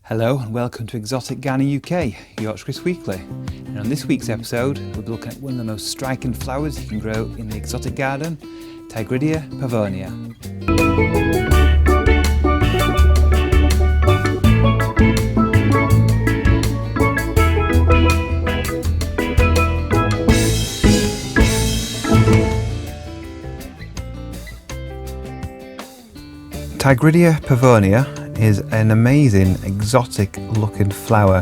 Hello and welcome to Exotic Gardening UK, Yorkshire Kris Weekly. And on this week's episode, we'll be looking at one of the most striking flowers you can grow in the exotic garden, Tigridia pavonia. Tigridia pavonia is an amazing exotic looking flower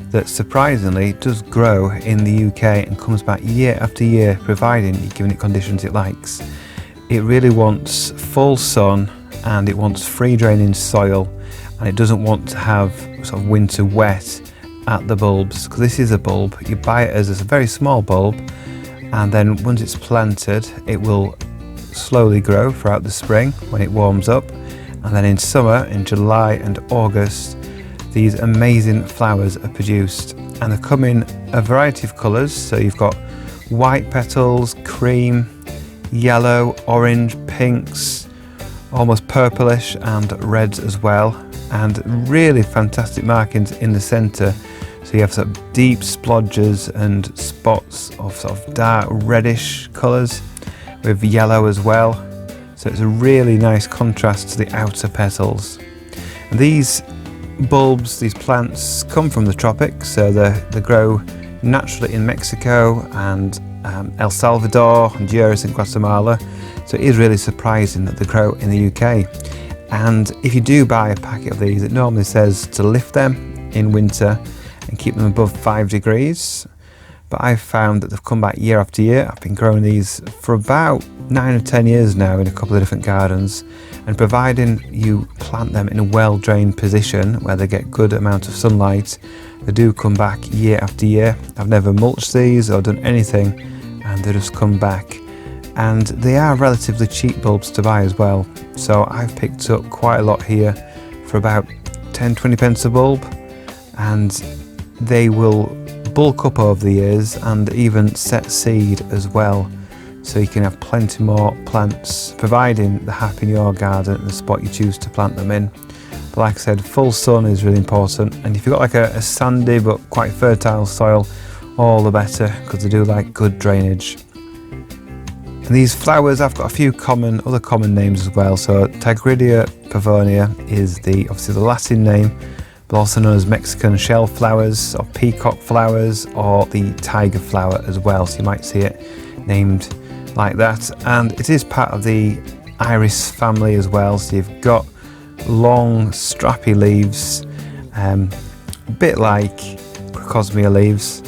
that surprisingly does grow in the UK and comes back year after year providing you're giving it conditions it likes. It really wants full sun and it wants free draining soil, and it doesn't want to have sort of winter wet at the bulbs, because this is a bulb. You buy it as a very small bulb, and then once it's planted it will slowly grow throughout the spring when it warms up. And then in summer, in July and August, these amazing flowers are produced, and they come in a variety of colours. So you've got white petals, cream, yellow, orange, pinks, almost purplish, and reds as well, and really fantastic markings in the centre. So you have sort of deep splodges and spots of sort of dark reddish colours with yellow as well. So it's a really nice contrast to the outer petals. And these bulbs, these plants, come from the tropics, so they grow naturally in Mexico and El Salvador, Honduras and Guatemala. So it is really surprising that they grow in the UK. And if you do buy a packet of these, it normally says to lift them in winter and keep them above 5 degrees. But I've found that they've come back year after year. I've been growing these for about 9 or 10 years now in a couple of different gardens, and providing you plant them in a well-drained position where they get good amount of sunlight, they do come back year after year. I've never mulched these or done anything, and they just come back. And they are relatively cheap bulbs to buy as well. So I've picked up quite a lot here for about 10-20 pence a bulb, and they will bulk up over the years and even set seed as well, so you can have plenty more plants, providing they're happy in your garden and the spot you choose to plant them in. But like I said, full sun is really important, and if you've got like a sandy but quite fertile soil, all the better, because they do like good drainage. And these flowers, I've got a few other common names as well. So Tigridia pavonia is obviously the Latin name, but also known as Mexican shell flowers or peacock flowers or the tiger flower as well. So you might see it named like that. And it is part of the iris family as well. So you've got long strappy leaves, a bit like Crocosmia leaves.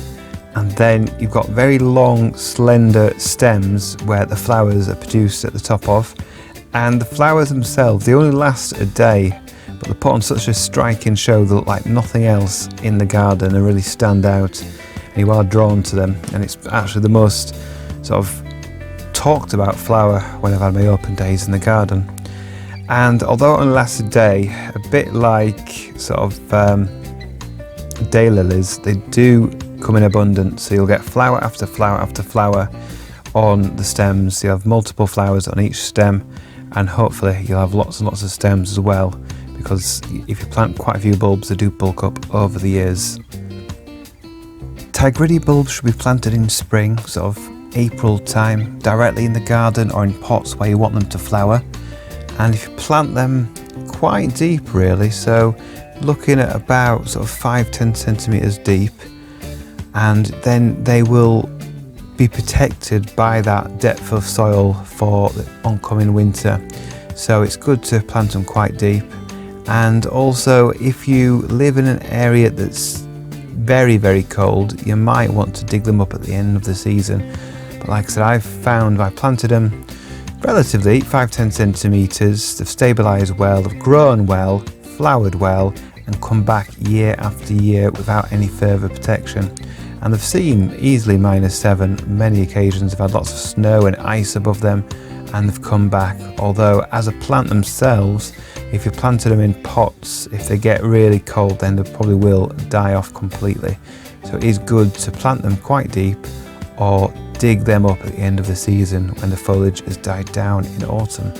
And then you've got very long slender stems where the flowers are produced at the top of. And the flowers themselves, they only last a day, but they put on such a striking show. They look like nothing else in the garden and really stand out, and you are drawn to them. And it's actually the most sort of talked about flower when I've had my open days in the garden. And although it only lasts a day, a bit like sort of daylilies, they do come in abundance. So you'll get flower after flower after flower on the stems. You have multiple flowers on each stem, and hopefully you'll have lots and lots of stems as well, because if you plant quite a few bulbs, they do bulk up over the years. Tigridia bulbs should be planted in spring, sort of April time, directly in the garden or in pots where you want them to flower. And if you plant them quite deep really, so looking at about sort of 5-10 centimetres deep, and then they will be protected by that depth of soil for the oncoming winter. So it's good to plant them quite deep. And also, if you live in an area that's very, very cold, you might want to dig them up at the end of the season. But like I said, I've found I planted them relatively 5-10 centimetres, they've stabilised well, they've grown well, flowered well, and come back year after year without any further protection. And they've seen easily -7 many occasions. They've had lots of snow and ice above them, and they've come back. Although as a plant themselves, if you planted them in pots, if they get really cold, then they probably will die off completely. So it is good to plant them quite deep or dig them up at the end of the season when the foliage has died down in autumn.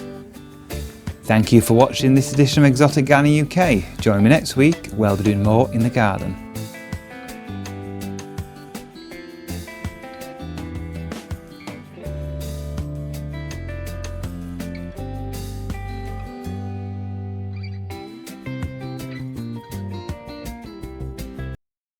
Thank you for watching this edition of Exotic Gardening UK. Join me next week where I'll be doing more in the garden.